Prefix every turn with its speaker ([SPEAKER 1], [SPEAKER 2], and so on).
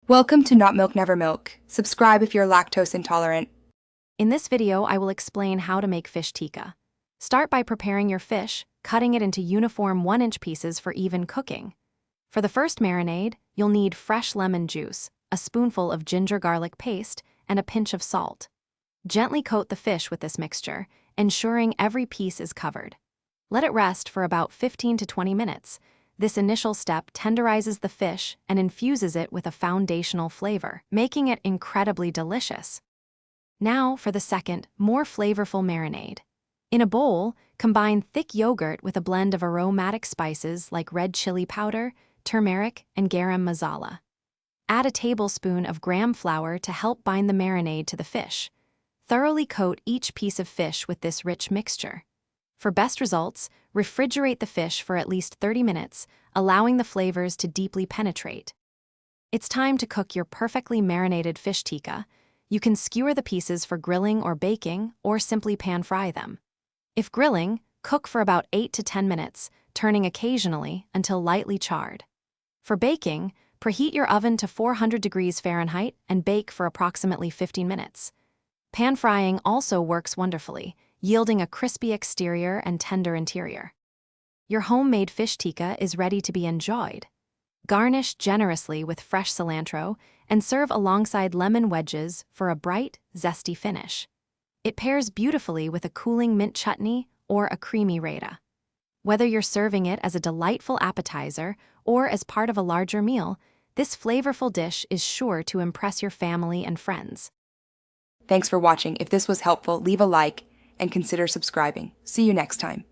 [SPEAKER 1] Welcome to Not Milk Never Milk. Subscribe if you're lactose intolerant.
[SPEAKER 2] In this video, I will explain how to make fish tikka. Start by preparing your fish, cutting it into uniform 1-inch pieces for even cooking. For the first marinade, you'll need fresh lemon juice, a spoonful of ginger garlic paste, and a pinch of salt. Gently coat the fish with this mixture, ensuring every piece is covered. Let it rest for about 15 to 20 minutes. This initial step tenderizes the fish and infuses it with a foundational flavor, making it incredibly delicious. Now for the second, more flavorful marinade. In a bowl, combine thick yogurt with a blend of aromatic spices like red chili powder, turmeric, and garam masala. Add a tablespoon of gram flour to help bind the marinade to the fish. Thoroughly coat each piece of fish with this rich mixture. For best results, refrigerate the fish for at least 30 minutes, allowing the flavors to deeply penetrate. It's time to cook your perfectly marinated fish tikka. You can skewer the pieces for grilling or baking, or simply pan-fry them. If grilling, cook for about 8 to 10 minutes, turning occasionally until lightly charred. For baking, preheat your oven to 400 degrees Fahrenheit and bake for approximately 15 minutes. Pan-frying also works wonderfully, yielding a crispy exterior and tender interior. Your homemade fish tikka is ready to be enjoyed. Garnish generously with fresh cilantro and serve alongside lemon wedges for a bright, zesty finish. It pairs beautifully with a cooling mint chutney or a creamy raita. Whether you're serving it as a delightful appetizer or as part of a larger meal, this flavorful dish is sure to impress your family and friends.
[SPEAKER 1] Thanks for watching. If this was helpful, leave a like and consider subscribing. See you next time.